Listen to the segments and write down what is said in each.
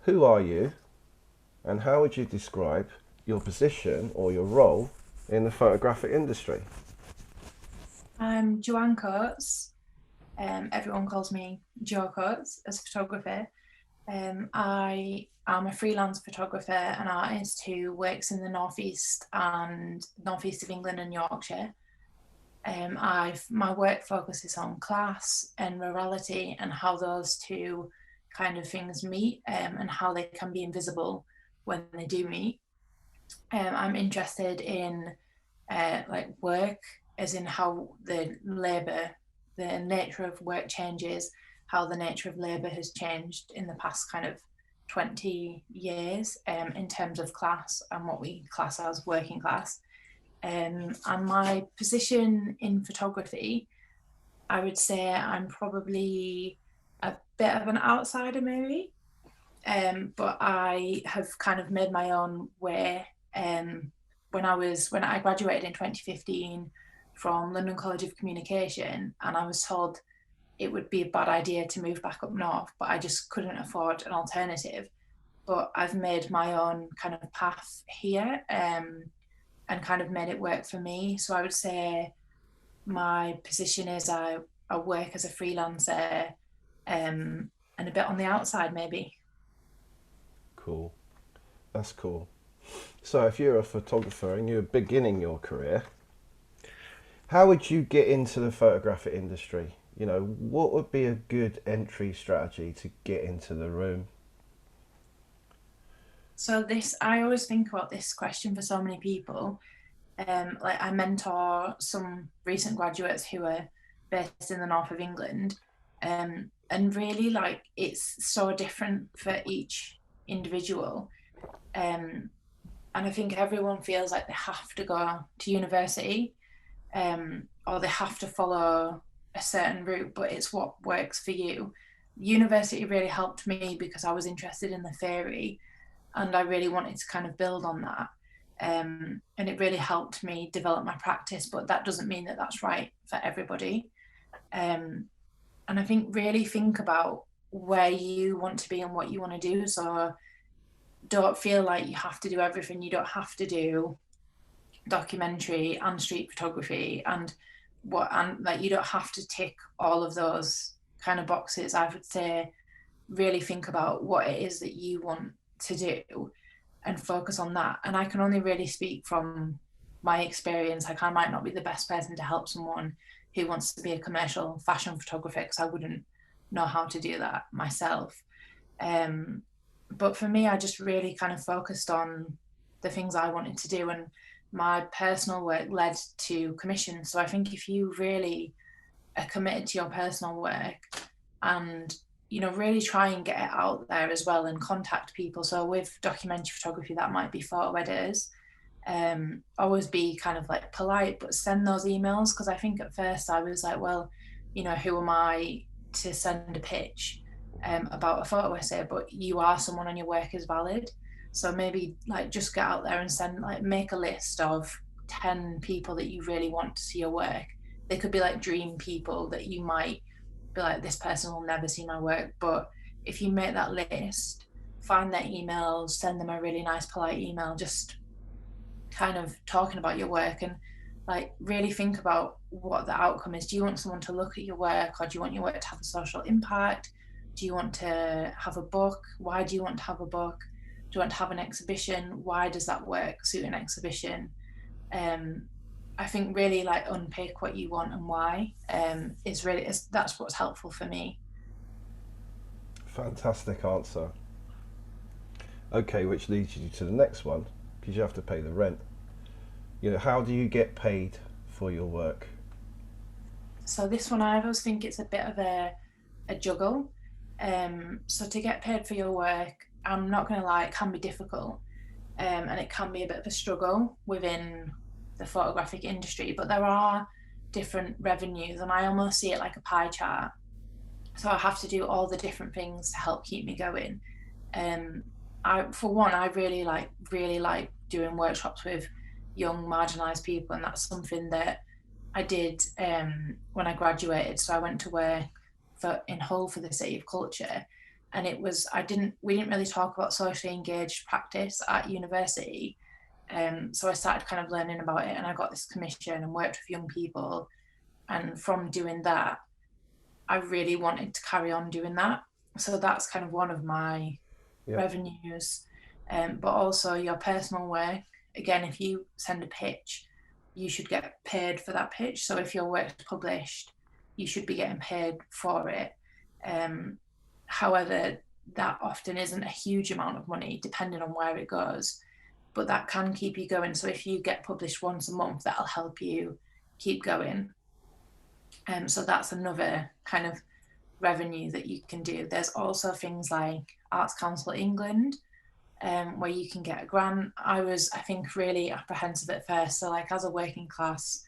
who are you and how would you describe your position or your role in the photographic industry? I'm Joanne Coates. Everyone calls me Jo Coates as a photographer. I am a freelance photographer and artist who works in the northeast of England and Yorkshire. My work focuses on class and rurality and how those two kind of things meet, and how they can be invisible when they do meet. I'm interested in like work, as in how the nature of work changes, how the nature of labour has changed in the past kind of 20 years, in terms of class and what we class as working class. And my position in photography, I would say I'm probably a bit of an outsider, maybe. But I have kind of made my own way. When I graduated in 2015 from London College of Communication, and I was told it would be a bad idea to move back up north, but I just couldn't afford an alternative. But I've made my own kind of path here, and kind of made it work for me. So I would say my position is I work as a freelancer, and a bit on the outside, maybe. Cool. That's cool. So, if you're a photographer and you're beginning your career, how would you get into the photographic industry? What would be a good entry strategy to get into the room? So I always think about this question for so many people. Like I mentor some recent graduates who are based in the north of England, and really like it's so different for each individual. Um, and I think everyone feels like they have to go to university, or they have to follow a certain route, but it's what works for you. University really helped me because I was interested in the theory and I really wanted to kind of build on that. And it really helped me develop my practice, but that doesn't mean that that's right for everybody. Um, and I think really think about where you want to be and what you want to do. So don't feel like you have to do everything. You don't have to do documentary and street photography and like you don't have to tick all of those kind of boxes. I would say really think about what it is that you want to do and focus on that. And I can only really speak from my experience. Like I might not be the best person to help someone who wants to be a commercial fashion photographer because I wouldn't know how to do that myself. Um, but for me, I just really kind of focused on the things I wanted to do, and my personal work led to commission. So I think if you really are committed to your personal work and really try and get it out there as well and contact people. So with documentary photography, that might be photo editors. Always be kind of like polite, but send those emails, because I think at first I was like, well, who am I to send a pitch about a photo essay? But you are someone and your work is valid. So maybe like just get out there and make a list of 10 people that you really want to see your work. They could be like dream people that you might be like, this person will never see my work. But if you make that list, find their emails, send them a really nice, polite email, just kind of talking about your work, and like really think about what the outcome is. Do you want someone to look at your work, or do you want your work to have a social impact? Do you want to have a book? Why do you want to have a book? Do you want to have an exhibition? Why does that work suit an exhibition? Um, I think really like unpick what you want and why, that's what's helpful for me. Fantastic answer. Okay, which leads you to the next one, because you have to pay the rent. How do you get paid for your work? So this one I always think it's a bit of a juggle. So to get paid for your work, I'm not going to lie, it can be difficult, and it can be a bit of a struggle within the photographic industry. But there are different revenues, and I almost see it like a pie chart. So I have to do all the different things to help keep me going. Um, for one, I really like doing workshops with young marginalised people, and that's something that I did when I graduated. So I went to work in Hull for the City of Culture, And we didn't really talk about socially engaged practice at university. So I started kind of learning about it, and I got this commission and worked with young people. And from doing that, I really wanted to carry on doing that. So that's kind of one of my revenues. But also your personal work. Again, if you send a pitch, you should get paid for that pitch. So if your work's published, you should be getting paid for it. However, that often isn't a huge amount of money, depending on where it goes, but that can keep you going. So if you get published once a month, that'll help you keep going. So that's another kind of revenue that you can do. There's also things like Arts Council England, where you can get a grant. I think, really apprehensive at first. So, like, as a working class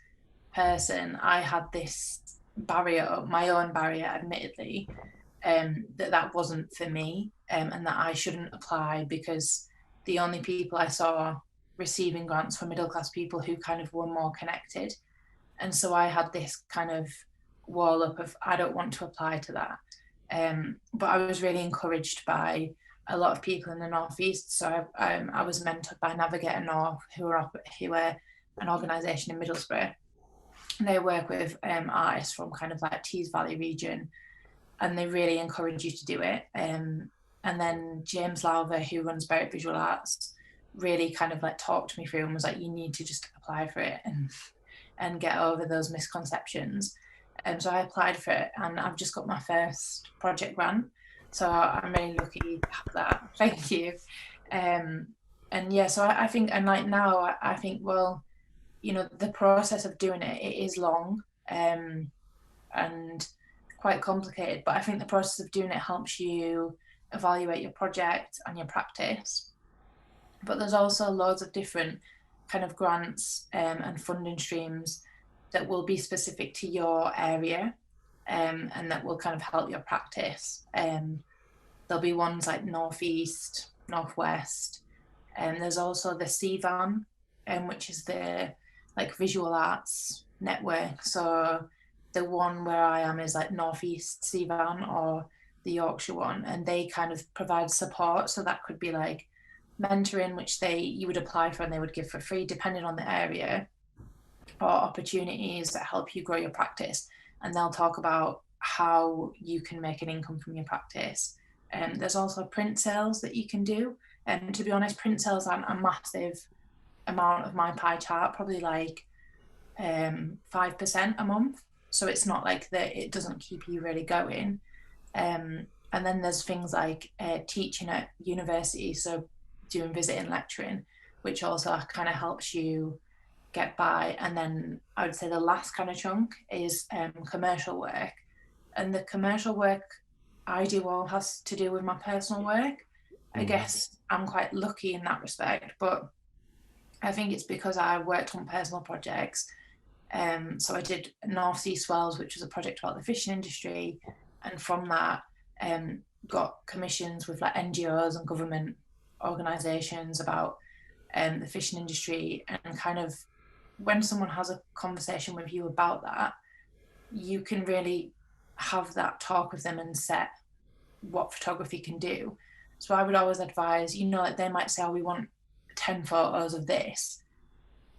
person, I had this barrier, my own barrier, admittedly, that wasn't for me, and that I shouldn't apply, because the only people I saw receiving grants were middle class people who kind of were more connected. And so I had this kind of wall up of, I don't want to apply to that. But I was really encouraged by a lot of people in the Northeast. So I was mentored by Navigator North, who are an organisation in Middlesbrough. And they work with artists from kind of like Tees Valley region, and they really encourage you to do it. And then James Lowther, who runs Berwick Visual Arts, really kind of like talked me through and was like, you need to just apply for it and get over those misconceptions. So I applied for it, and I've just got my first project grant. So I'm really lucky to have that. Thank you. And yeah, so I think, and like now, I think, well, you know, the process of doing it is long and quite complicated, but I think the process of doing it helps you evaluate your project and your practice. But there's also loads of different kind of grants and funding streams that will be specific to your area, and that will kind of help your practice. There'll be ones like Northeast, Northwest, and there's also the CVAN, which is the like visual arts network. So the one where I am is like Northeast CVAN, or the Yorkshire one, and they kind of provide support. So that could be like mentoring, which you would apply for and they would give for free, depending on the area, or opportunities that help you grow your practice. And they'll talk about how you can make an income from your practice. There's also print sales that you can do. And to be honest, print sales aren't a massive amount of my pie chart, probably like 5% a month. So it's not like that, it doesn't keep you really going. And then there's things like teaching at university, so doing visiting lecturing, which also kind of helps you get by. And then I would say the last kind of chunk is commercial work. And the commercial work I do all has to do with my personal work. I guess I'm quite lucky in that respect, but I think it's because I worked on personal projects. So I did North Sea Swells, which was a project about the fishing industry, and from that got commissions with like NGOs and government organisations about the fishing industry. And kind of when someone has a conversation with you about that, you can really have that talk with them and set what photography can do. So I would always advise, you know, like they might say, oh, we want 10 photos of this,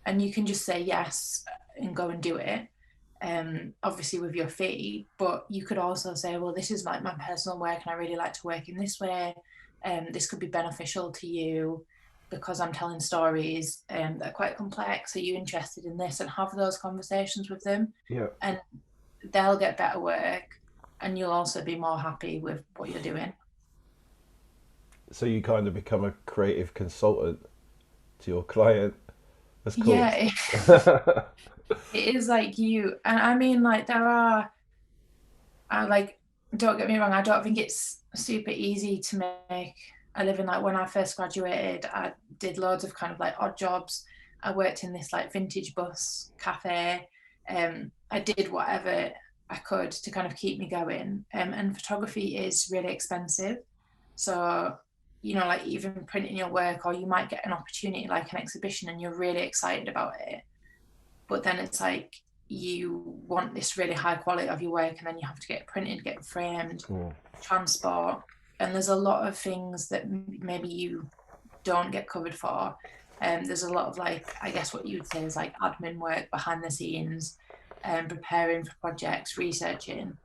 and you can just say yes and go and do it, obviously with your fee. But you could also say, well, this is like my personal work and I really like to work in this way, this could be beneficial to you because I'm telling stories that are quite complex. Are you interested in this? And have those conversations with them. Yeah. And they'll get better work, and you'll also be more happy with what you're doing. So you kind of become a creative consultant to your client. That's cool. Yeah, it is like you. And I mean, like, don't get me wrong, I don't think it's super easy to make a living. Like, when I first graduated, I did loads of kind of like odd jobs. I worked in this like vintage bus cafe. I did whatever I could to kind of keep me going. And photography is really expensive. So, you know, like even printing your work, or you might get an opportunity like an exhibition and you're really excited about it, but then it's like you want this really high quality of your work, and then you have to get it printed, get it framed, transport. and there's a lot of things that maybe you don't get covered for. There's a lot of, like, I guess what you would say is like admin work behind the scenes, preparing for projects, researching,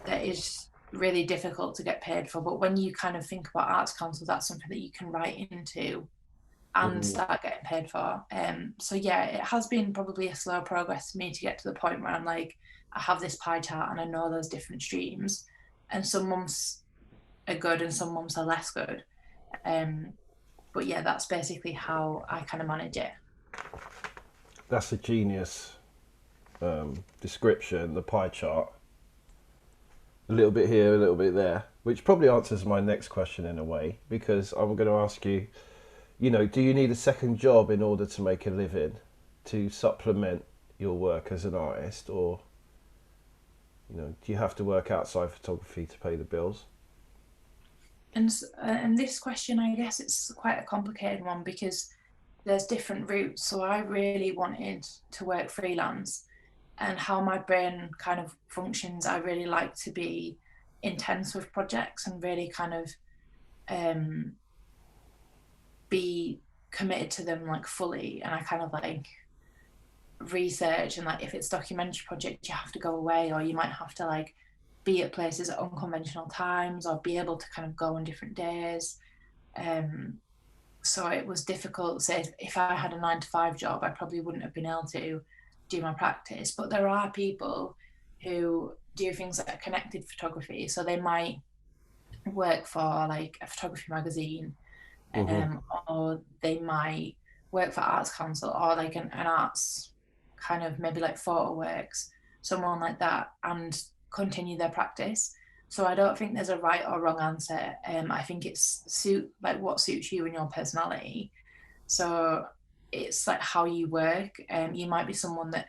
that is really difficult to get paid for. But when you kind of think about Arts Council, that's something that you can write into and start getting paid for. So yeah, it has been probably a slow progress for me to get to the point where I'm like, I have this pie chart and I know those different streams, and some months are good and some months are less good. But yeah, that's basically how I kind of manage it. That's a genius description, the pie chart. A little bit here, a little bit there, which probably answers my next question in a way, because I'm going to ask you, do you need a second job in order to make a living, to supplement your work as an artist, or, do you have to work outside photography to pay the bills? And this question, I guess it's quite a complicated one because there's different routes. So I really wanted to work freelance, and how my brain kind of functions, I really like to be intense with projects and really kind of be committed to them like fully. And I kind of like research, and like if it's documentary project, you have to go away, or you might have to like be at places at unconventional times, or be able to kind of go on different days. So it was difficult. Say if I had a 9 to 5 job, I probably wouldn't have been able to do my practice. But there are people who do things like connected photography, so they might work for like a photography magazine, or they might work for Arts Council, or like an arts kind of, maybe like photo works, someone like that, and continue their practice. So I don't think there's a right or wrong answer. I think it's like what suits you and your personality. So it's like how you work. You might be someone that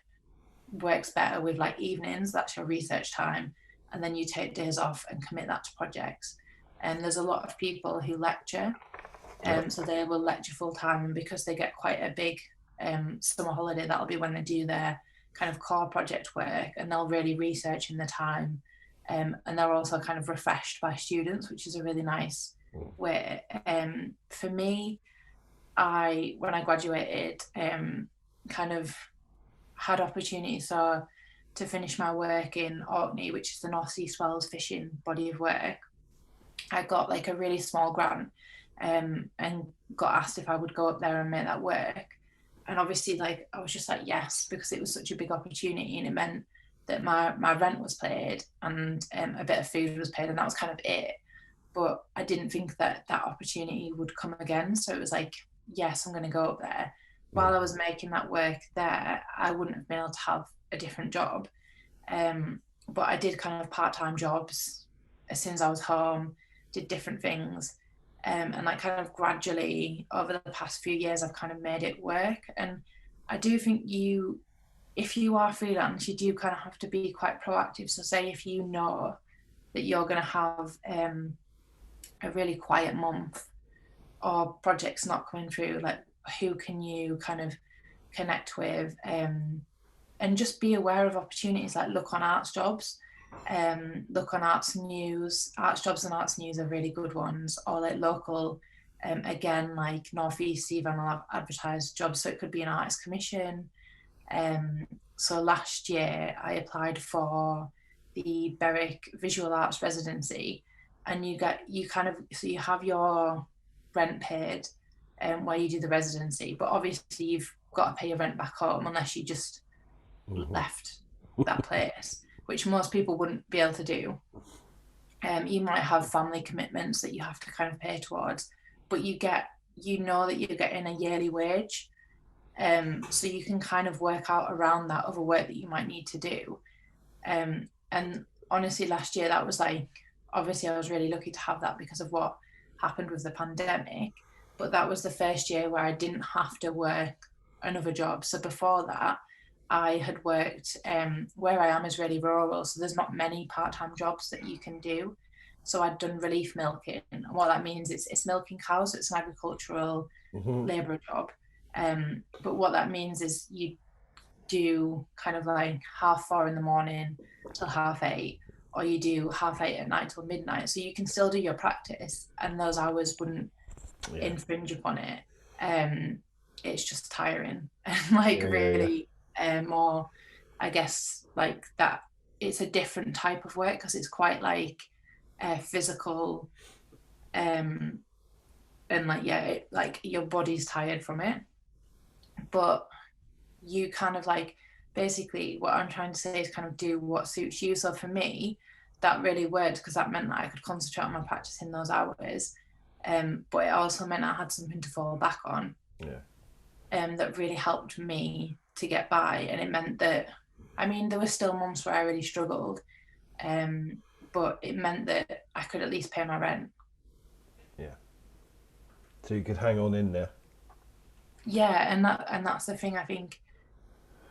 works better with like evenings, that's your research time, and then you take days off and commit that to projects. And there's a lot of people who lecture, Yep. so they will lecture full time, and because they get quite a big summer holiday, that'll be when they do their kind of core project work, and they'll really research in the time. And they're also kind of refreshed by students, which is a really nice way. For me, when I graduated, kind of had opportunities to finish my work in Orkney, which is the North Sea Swells fishing body of work. I got like a really small grant, and got asked if I would go up there and make that work. And obviously, like, I was just like, yes, because it was such a big opportunity, and it meant that my rent was paid, and a bit of food was paid, and that was kind of it. But I didn't think that that opportunity would come again. So it was like, yes, I'm going to go up there. While I was making that work there, I wouldn't have been able to have a different job. But I did kind of part-time jobs as soon as I was home, did different things. And like kind of gradually over the past few years, I've kind of made it work. And I do think if you are freelance, you do kind of have to be quite proactive. So say if you know that you're going to have a really quiet month, or projects not coming through, like who can you kind of connect with, and just be aware of opportunities. Like look on arts jobs, look on arts news. Arts jobs and arts news are really good ones, or like local, again, like Northeast Seavan will have advertised jobs, so it could be an arts commission. So last year I applied for the Berwick Visual Arts Residency, and you have your rent paid, while you do the residency, but obviously you've got to pay your rent back home unless you just left that place, which most people wouldn't be able to do. You might have family commitments that you have to kind of pay towards, but you know that you're getting a yearly wage, so you can kind of work out around that other work that you might need to do. And honestly, last year, that was like, obviously I was really lucky to have that because of what happened with the pandemic, but that was the first year where I didn't have to work another job. So before that, I had worked, where I am is really rural, so there's not many part-time jobs that you can do. So I'd done relief milking, and what that means is it's milking cows, so it's an agricultural labourer job. But what that means is you do kind of like 4:30 in the morning till 8:30, or you do 8:30 at night till midnight. So you can still do your practice, and those hours wouldn't Yeah. infringe upon it. It's just tiring and like Yeah. Yeah. Yeah. really more, I guess, like that. It's a different type of work because it's quite like physical, um, and like yeah, like your body's tired from it, but you kind of like basically what I'm trying to say is kind of do what suits you. So for me, that really worked because that meant that I could concentrate on my practice in those hours. But it also meant I had something to fall back on. Yeah. That really helped me to get by. And it meant that, I mean, there were still months where I really struggled, um, but it meant that I could at least pay my rent. Yeah. So you could hang on in there. Yeah, and that's the thing. I think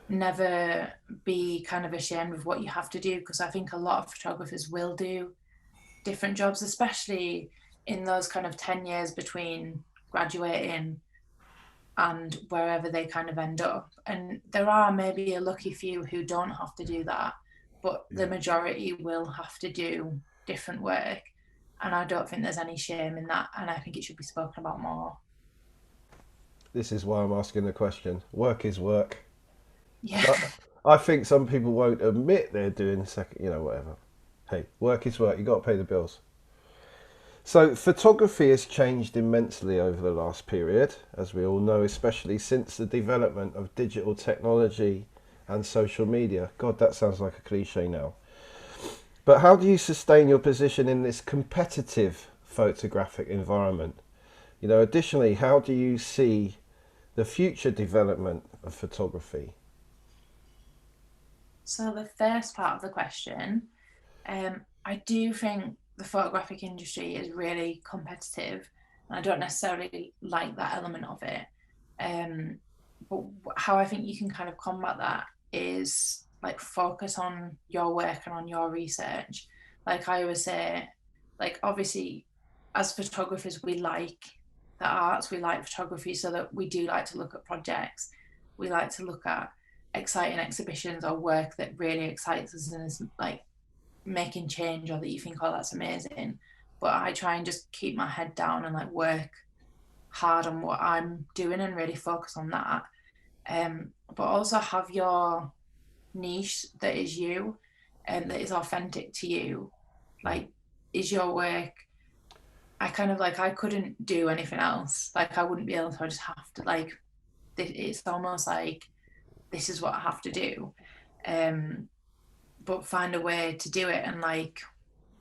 never be kind of ashamed of what you have to do, because I think a lot of photographers will do different jobs, especially in those kind of 10 years between graduating and wherever they kind of end up. And there are maybe a lucky few who don't have to do that, but the Yeah. majority will have to do different work. And I don't think there's any shame in that. And I think it should be spoken about more. This is why I'm asking the question. Work is work. Yeah. I think some people won't admit they're doing second, whatever. Hey, work is work. You got to pay the bills. So photography has changed immensely over the last period, as we all know, especially since the development of digital technology and social media. God, that sounds like a cliche now. But how do you sustain your position in this competitive photographic environment? Additionally, how do you see the future development of photography? So the first part of the question, I do think the photographic industry is really competitive, and I don't necessarily like that element of it. Um, but how I think you can kind of combat that is like focus on your work and on your research. Like I always say, like obviously, as photographers, we like the arts, we like photography, so that we do like to look at projects. We like to look at exciting exhibitions or work that really excites us and is like making change, or that you think, oh, that's amazing. But I try and just keep my head down and like work hard on what I'm doing and really focus on that. But also have your niche that is you and that is authentic to you. Like, is your work, I kind of like, I couldn't do anything else. Like, I wouldn't be able to, I just have to, like, it's almost like this is what I have to do. Um, but find a way to do it. And like,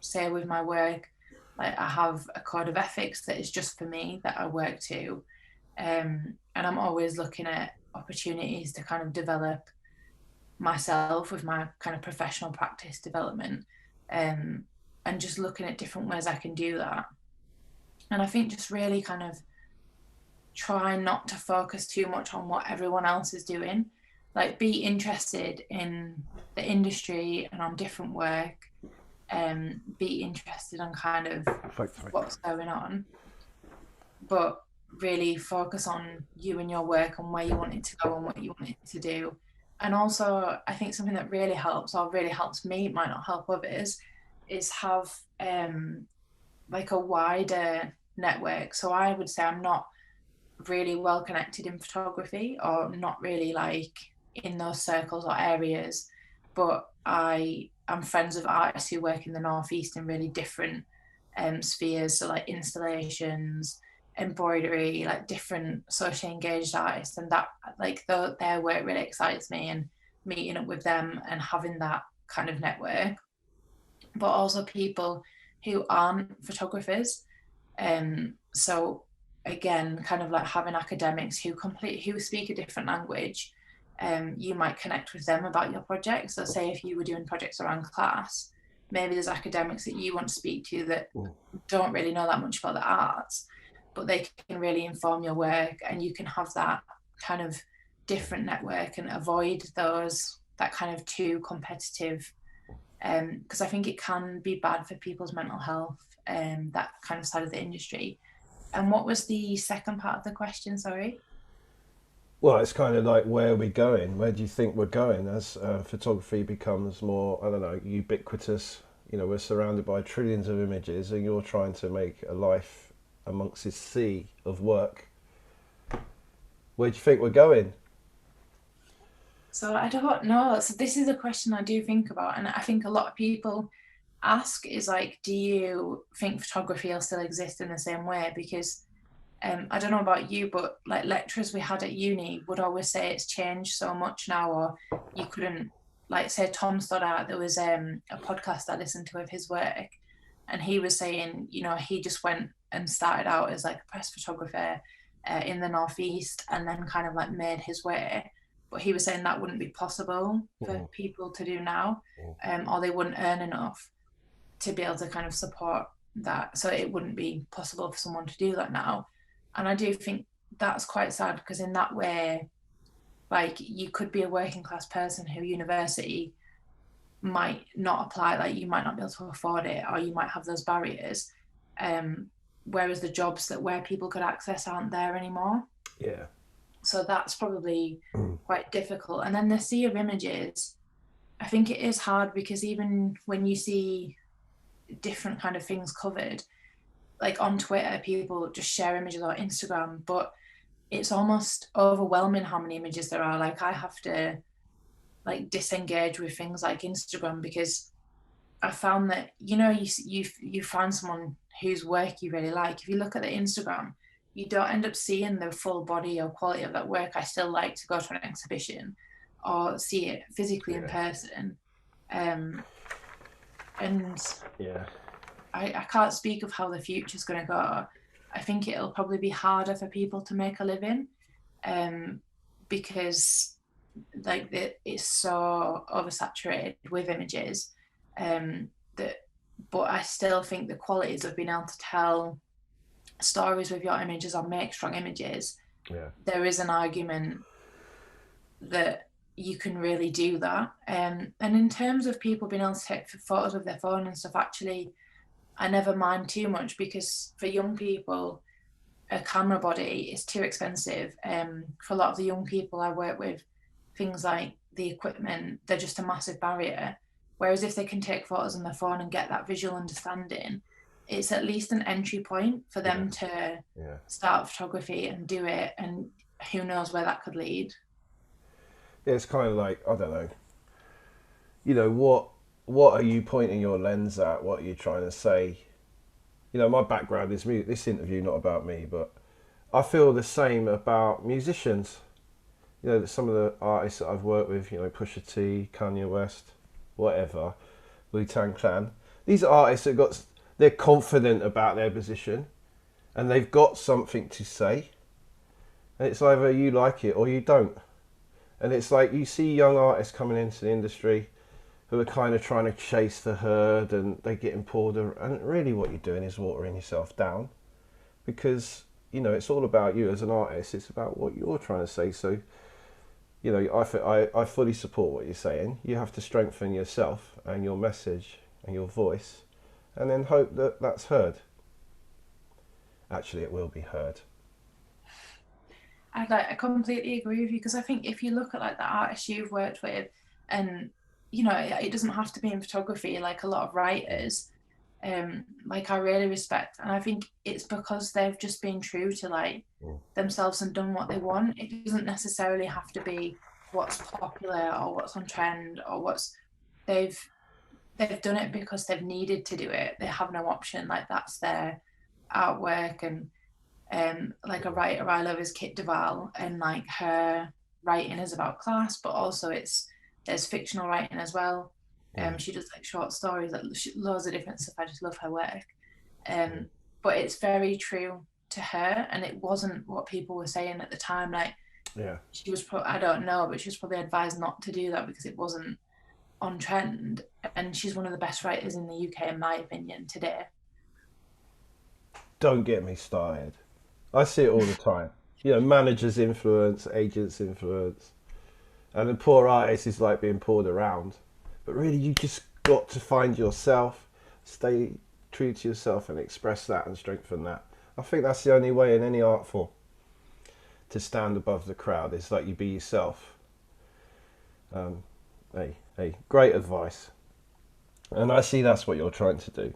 say with my work, like I have a code of ethics that is just for me that I work to. And I'm always looking at opportunities to kind of develop myself with my kind of professional practice development, um, and just looking at different ways I can do that. And I think just really kind of try not to focus too much on what everyone else is doing. Like be interested in the industry and on different work, be interested on kind of what's going on, but really focus on you and your work and where you want it to go and what you want it to do. And also, I think something that really helps, or really helps me, it might not help others, is have like a wider network. So I would say I'm not really well connected in photography, or not really like in those circles or areas, but I am friends with artists who work in the northeast in really different spheres, so like installations, embroidery, like different socially engaged artists, and that like their work really excites me, and meeting up with them and having that kind of network. But also people who aren't photographers, so again, kind of like having academics who speak a different language. You might connect with them about your project. So say if you were doing projects around class, maybe there's academics that you want to speak to that don't really know that much about the arts, but they can really inform your work, and you can have that kind of different network and avoid that kind of too competitive, because I think it can be bad for people's mental health, that kind of side of the industry. And what was the second part of the question? Sorry. Well, it's kind of like, where are we going? Where do you think we're going as photography becomes more, I don't know, ubiquitous? You know, we're surrounded by trillions of images, and you're trying to make a life amongst this sea of work. Where do you think we're going? So I don't know. So this is a question I do think about, and I think a lot of people ask is like, do you think photography will still exist in the same way? Because I don't know about you, but like lecturers we had at uni would always say it's changed so much now, or you couldn't, like say Tom Stoddart, there was a podcast I listened to of his work, and he was saying, you know, he just went and started out as like a press photographer in the Northeast and then kind of like made his way. But he was saying that wouldn't be possible for people to do now, or they wouldn't earn enough to be able to kind of support that. So it wouldn't be possible for someone to do that now. And I do think that's quite sad because in that way, like you could be a working class person who university might not apply, like you might not be able to afford it, or you might have those barriers. Whereas the jobs that where people could access aren't there anymore. Yeah. So that's probably quite difficult. And then the sea of images, I think it is hard because even when you see different kind of things covered, like on Twitter, people just share images on Instagram, but it's almost overwhelming how many images there are. Like I have to like disengage with things like Instagram because I found that, you know, you find someone whose work you really like. If you look at the Instagram, you don't end up seeing the full body or quality of that work. I still like to go to an exhibition or see it physically in person. And Yeah. I can't speak of how the future's going to go. I think it'll probably be harder for people to make a living because like it's so oversaturated with images that, but I still think the qualities of being able to tell stories with your images or make strong images, there is an argument that you can really do that. And in terms of people being able to take photos with their phone and stuff, actually, I never mind too much because for young people, a camera body is too expensive. For a lot of the young people I work with, things like the equipment, they're just a massive barrier. Whereas if they can take photos on their phone and get that visual understanding, it's at least an entry point for them to start photography and do it. And who knows where that could lead. Yeah, it's kind of like, I don't know, you know, what are you pointing your lens at? What are you trying to say? You know, my background is music. This interview not about me, but I feel the same about musicians. You know, some of the artists that I've worked with, you know, Pusha T, Kanye West, whatever, Wu-Tang Clan. These are artists that they're confident about their position and they've got something to say. And it's either you like it or you don't. And it's like you see young artists coming into the industry who are kind of trying to chase the herd and they're getting pulled. And really what you're doing is watering yourself down because, you know, it's all about you as an artist. It's about what you're trying to say. So, you know, I fully support what you're saying. You have to strengthen yourself and your message and your voice and then hope that that's heard. Actually, it will be heard. I completely agree with you because I think if you look at like the artists you've worked with, and you know it doesn't have to be in photography. Like a lot of writers, like I really respect, and I think it's because they've just been true to like themselves and done what they want. It doesn't necessarily have to be what's popular or what's on trend or what's they've done it because they've needed to do it. They have no option. Like that's their artwork and. Like a writer I love is Kit Duvall, and like her writing is about class, but also there's fictional writing as well. She does like short stories, like loads of different stuff. I just love her work. But it's very true to her, and it wasn't what people were saying at the time. Like, she was I don't know, but she was probably advised not to do that because it wasn't on trend. And she's one of the best writers in the UK, in my opinion, today. Don't get me started. I see it all the time. You know, managers' influence, agents' influence. And the poor artist is like being pulled around. But really, you just got to find yourself, stay true to yourself and express that and strengthen that. I think that's the only way in any art form to stand above the crowd is like you be yourself. Hey, great advice. And I see that's what you're trying to do.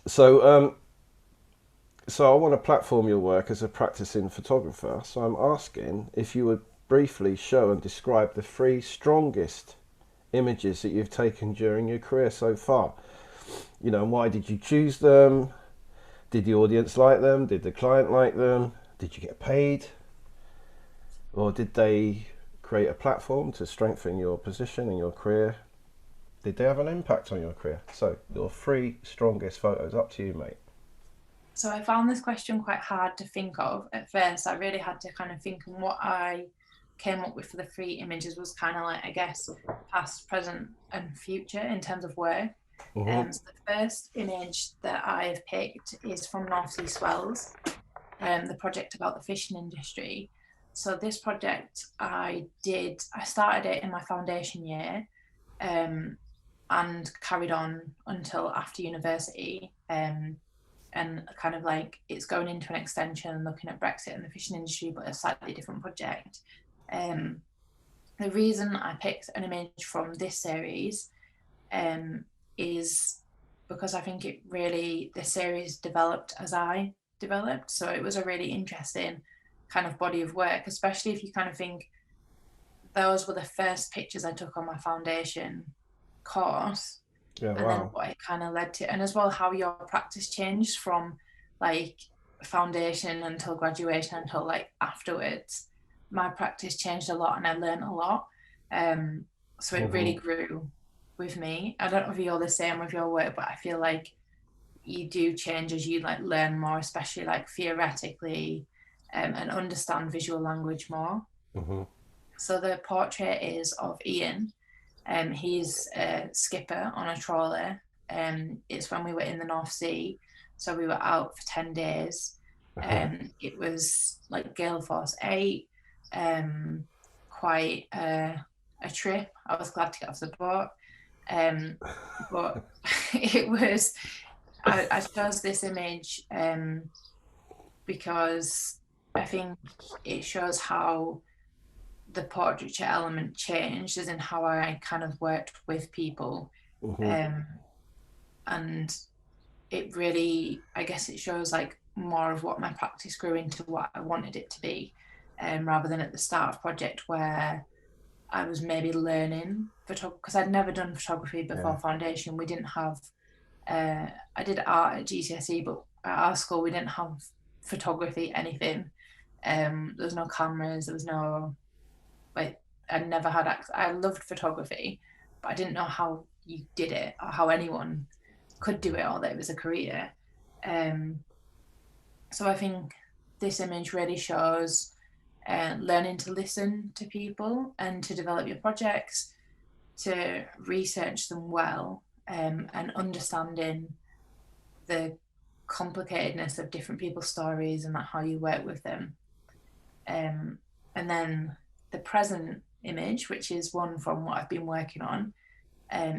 So, so I want to platform your work as a practicing photographer. So I'm asking if you would briefly show and describe the three strongest images that you've taken during your career so far. You know, why did you choose them? Did the audience like them? Did the client like them? Did you get paid? Or did they create a platform to strengthen your position in your career? Did they have an impact on your career? So, your three strongest photos. Up to you, mate. So I found this question quite hard to think of at first. I really had to kind of think, and what I came up with for the three images was kind of like, I guess, past, present, and future in terms of work. Mm-hmm. So the first image that I've picked is from North Sea Swells, the project about the fishing industry. So this project I started it in my foundation year, and carried on until after university. And kind of like it's going into an extension looking at Brexit and the fishing industry, but a slightly different project. The reason I picked an image from this series is because I think the series developed as I developed. So it was a really interesting kind of body of work, especially if you kind of think those were the first pictures I took on my foundation course, Yeah, and then wow. what it kind of led to, and as well how your practice changed from like foundation until graduation until like afterwards. My practice changed a lot and I learned a lot. So it really Mm-hmm. grew with me. I don't know if you're the same with your work, but I feel like you do change as you like learn more, especially like theoretically, and understand visual language more. Mm-hmm. So the portrait is of Ian. He's a skipper on a trawler. It's when we were in the North Sea, so we were out for 10 days. It was like Gale Force 8, quite a trip. I was glad to get off the boat. But it was, I chose this image because I think it shows how the portraiture element changed, as in how I kind of worked with people. Mm-hmm. Um, and it really, I guess it shows like more of what my practice grew into what I wanted it to be, rather than at the start of project where I was maybe learning photography, because I'd never done photography Yeah. before foundation. We didn't have, I did art at GCSE, but at our school we didn't have photography, anything. There was no cameras, there was no, like, I never had access. I loved photography, but I didn't know how you did it or how anyone could do it or that it was a career. Um, so I think this image really shows learning to listen to people and to develop your projects, to research them well, and understanding the complicatedness of different people's stories and how you work with them. Um, and then the present image, which is one from what I've been working on,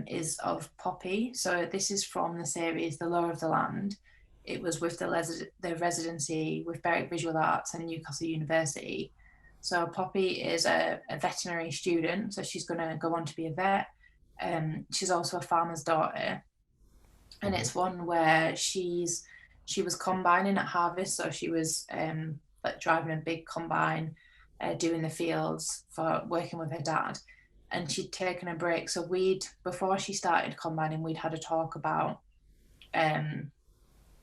is of Poppy. So this is from the series The Law of the Land. It was with the residency with Berwick Visual Arts and Newcastle University. So Poppy is a veterinary student, so she's going to go on to be a vet. She's also a farmer's daughter, and Mm-hmm. it's one where she was combining at harvest, so she was like driving a big combine, doing the fields for working with her dad, and she'd taken a break. So before she started combining, we'd had a talk about um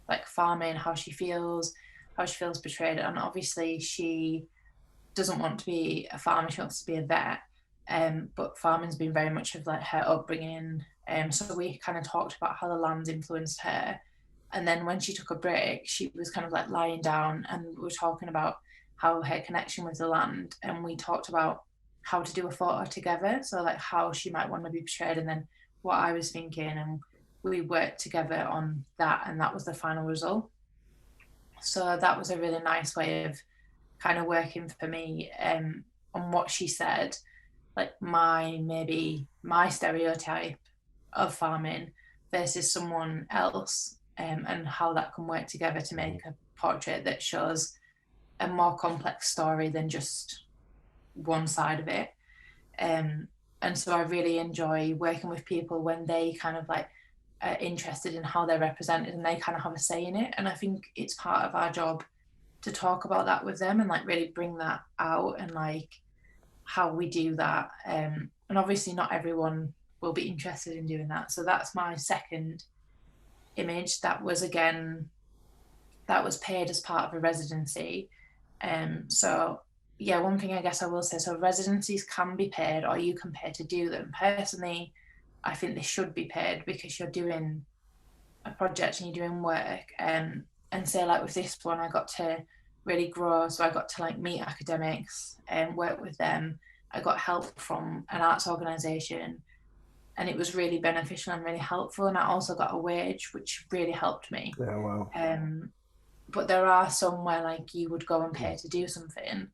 like farming, how she feels betrayed, and obviously she doesn't want to be a farmer, she wants to be a vet. But farming's been very much of like her upbringing. So we kind of talked about how the land's influenced her. And then when she took a break, she was kind of like lying down, and we were talking about how her connection with the land. And we talked about how to do a photo together. So like how she might want to be portrayed, and then what I was thinking. And we worked together on that, and that was the final result. So that was a really nice way of kind of working for me, on what she said, like my stereotype of farming versus someone else, and how that can work together to Mm-hmm. make a portrait that shows a more complex story than just one side of it. And so I really enjoy working with people when they kind of like are interested in how they're represented and they kind of have a say in it. And I think it's part of our job to talk about that with them and like really bring that out and like how we do that. And obviously not everyone will be interested in doing that. So that's my second image. That was paid as part of a residency. So yeah, one thing I guess I will say, so residencies can be paid or you can pay to do them. Personally, I think they should be paid because you're doing a project and you're doing work. And say like with this one, I got to really grow. So I got to like meet academics and work with them. I got help from an arts organisation and it was really beneficial and really helpful. And I also got a wage, which really helped me. Yeah, wow. But there are some where like you would go and pay to do something.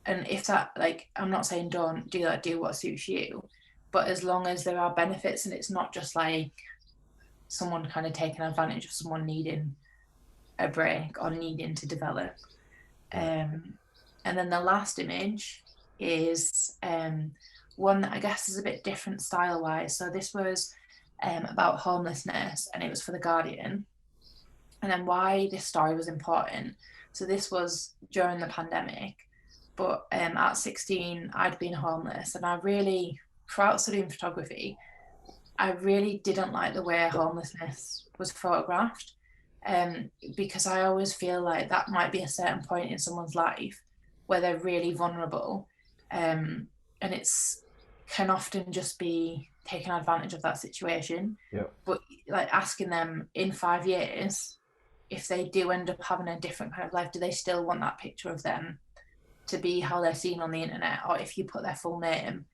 And if that, like, I'm not saying don't do that, do what suits you, but as long as there are benefits and it's not just like someone kind of taking advantage of someone needing a break or needing to develop. And then the last image is one that I guess is a bit different style wise. So this was about homelessness and it was for The Guardian. And then why this story was important. So this was during the pandemic, but at 16, I'd been homeless and I really, throughout studying photography, I really didn't like the way homelessness was photographed because I always feel like that might be a certain point in someone's life where they're really vulnerable and it's can often just be taking advantage of that situation. Yeah. But like asking them in 5 years, if they do end up having a different kind of life, do they still want that picture of them to be how they're seen on the internet? Or if you put their full name,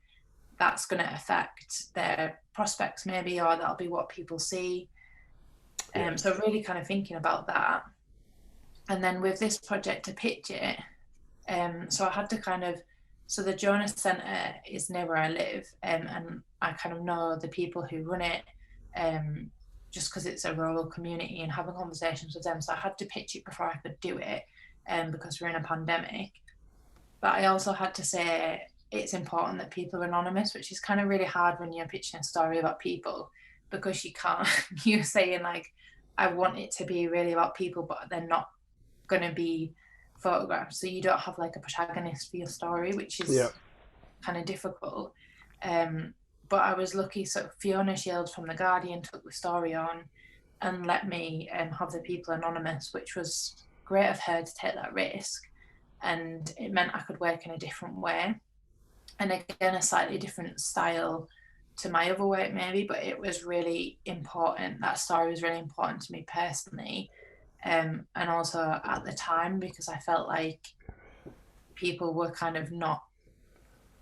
that's going to affect their prospects maybe, or that'll be what people see. So really kind of thinking about that. And then with this project to pitch it, so I had to kind of, so the Jonas Centre is near where I live, and I kind of know the people who run it, just because it's a rural community and having conversations with them. So I had to pitch it before I could do it, because we're in a pandemic. But I also had to say it's important that people are anonymous, which is kind of really hard when you're pitching a story about people because you can't, you're saying like, I want it to be really about people, but they're not going to be photographed. So you don't have like a protagonist for your story, which is kind of difficult. But I was lucky. So Fiona Shields from The Guardian took the story on and let me have the people anonymous, which was great of her to take that risk. And it meant I could work in a different way. And again, a slightly different style to my other work maybe, but it was really important. That story was really important to me personally. And also at the time, because I felt like people were kind of not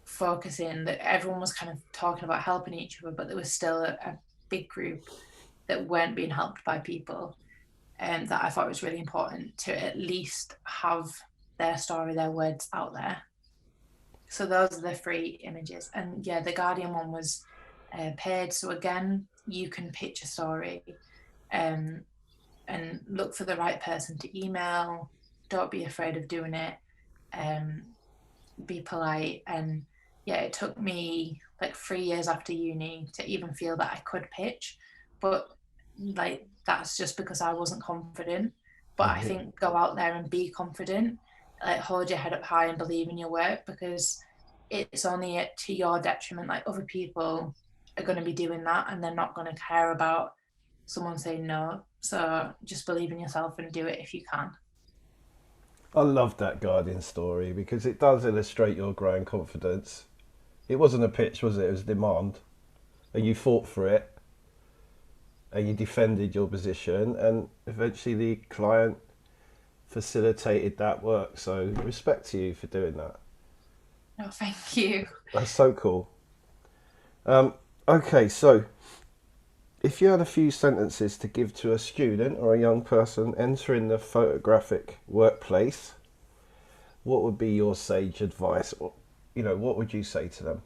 focusing, that everyone was kind of talking about helping each other, but there was still a big group that weren't being helped by people. And that I thought was really important to at least have their story, their words out there. So those are the 3 images. And yeah, the Guardian one was paid. So again, you can pitch a story and look for the right person to email. Don't be afraid of doing it. Be polite. And yeah, it took me like 3 years after uni to even feel that I could pitch. But like, that's just because I wasn't confident. But I think go out there and be confident, like hold your head up high and believe in your work, because it's only to your detriment. Like other people are going to be doing that and they're not going to care about someone saying no. So just believe in yourself and do it if you can. I love that Guardian story because it does illustrate your growing confidence. It wasn't a pitch, was it? It was demand. And you fought for it. And you defended your position. And eventually the client facilitated that work. So respect to you for doing that. No, thank you. That's so cool. Okay, so if you had a few sentences to give to a student or a young person entering the photographic workplace, what would be your sage advice? Or, what would you say to them?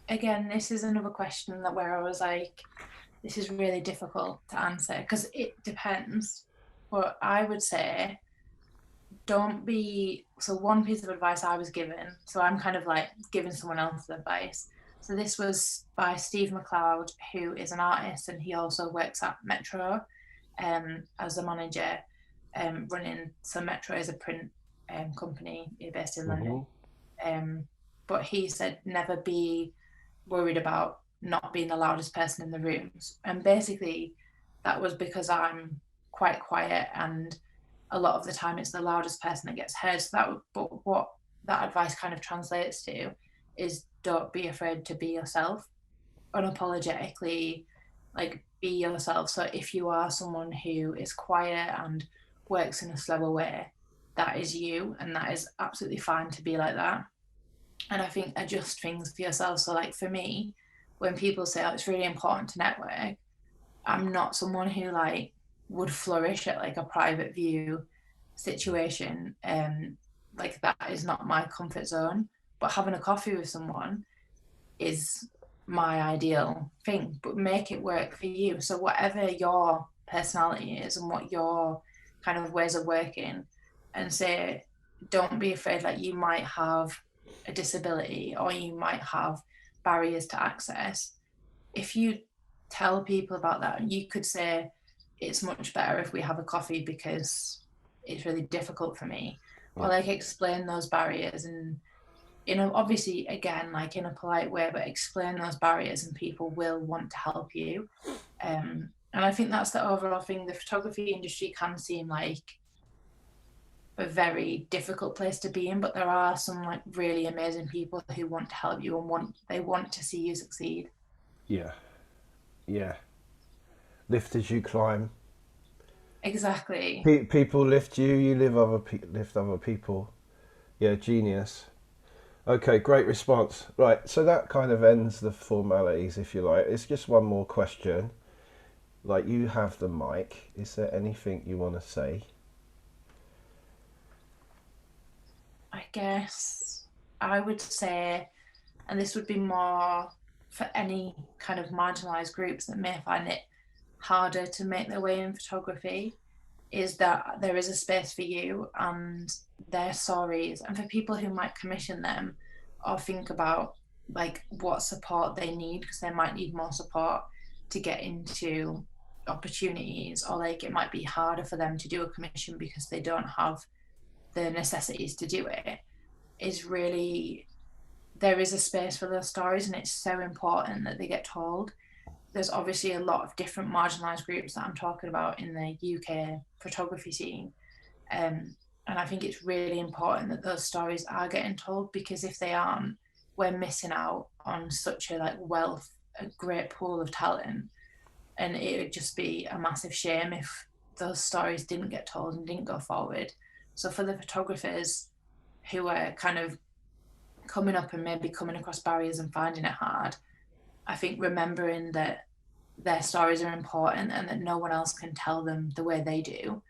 Again, this is another question that where I was like, this is really difficult to answer because it depends. But I would say, don't be. So one piece of advice I was given. So I'm kind of like giving someone else advice. So this was by Steve McLeod, who is an artist, and he also works at Metro as a manager, running. So Metro is a print company based in London. Hmm. But he said never be worried about not being the loudest person in the rooms. And basically, that was because I'm quite quiet, and a lot of the time it's the loudest person that gets heard. So but what that advice kind of translates to is don't be afraid to be yourself, unapologetically, like be yourself. So if you are someone who is quiet and works in a slower way, that is you, and that is absolutely fine to be like that. And I think adjust things for yourself. So like for me, when people say, oh, it's really important to network, I'm not someone who like would flourish at like a private view situation. Like that is not my comfort zone. But having a coffee with someone is my ideal thing. But make it work for you. So whatever your personality is and what your kind of ways of working, and say, don't be afraid. Like you might have a disability or you might have barriers to access. If you tell people about that, you could say it's much better if we have a coffee because it's really difficult for me, or Yeah. like explain those barriers. And obviously again, like in a polite way, but explain those barriers and people will want to help you. And I think that's the overall thing. The photography industry can seem like a very difficult place to be in, but there are some like really amazing people who want to help you and want to see you succeed. Yeah. Yeah. Lift as you climb. Exactly. People lift you. You lift other people. Yeah, genius. Okay, great response. Right, so that kind of ends the formalities, if you like. It's just one more question. Like, you have the mic. Is there anything you want to say? I guess I would say, and this would be more for any kind of marginalized groups that may find it harder to make their way in photography, is that there is a space for you and their stories, and for people who might commission them or think about like what support they need, because they might need more support to get into opportunities, or like it might be harder for them to do a commission because they don't have the necessities to do it. Is really, there is a space for those stories, and it's so important that they get told. There's obviously a lot of different marginalized groups that I'm talking about in the UK photography scene. And I think it's really important that those stories are getting told, because if they aren't, we're missing out on such a like wealth, a great pool of talent. And it would just be a massive shame if those stories didn't get told and didn't go forward. So for the photographers who are kind of coming up and maybe coming across barriers and finding it hard, I think remembering that their stories are important and that no one else can tell them the way they do,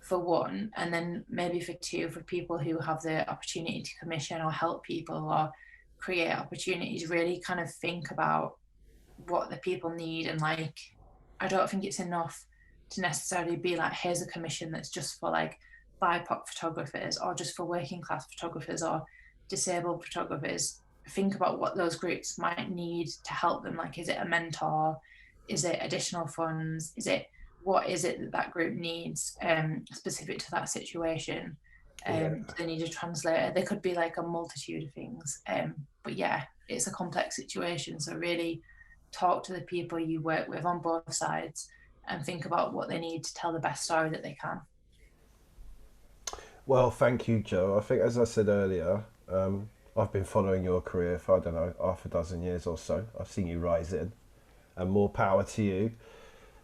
for one. And then maybe for two, for people who have the opportunity to commission or help people or create opportunities, really kind of think about what the people need. And like, I don't think it's enough to necessarily be like, here's a commission that's just for like BIPOC photographers or just for working class photographers or disabled photographers. Think about what those groups might need to help them. Like, is it a mentor? Is it additional funds? Is it, what is it that that group needs specific to that situation? Yeah. Do they need a translator? There could be like a multitude of things. But yeah, it's a complex situation. So really talk to the people you work with on both sides and think about what they need to tell the best story that they can. Well, thank you, Joe. I think, as I said earlier, I've been following your career for, I don't know, half a dozen years or so. I've seen you rise in, and more power to you.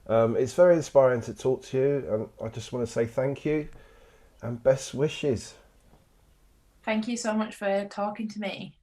It's very inspiring to talk to you, and I just want to say thank you and best wishes. Thank you so much for talking to me.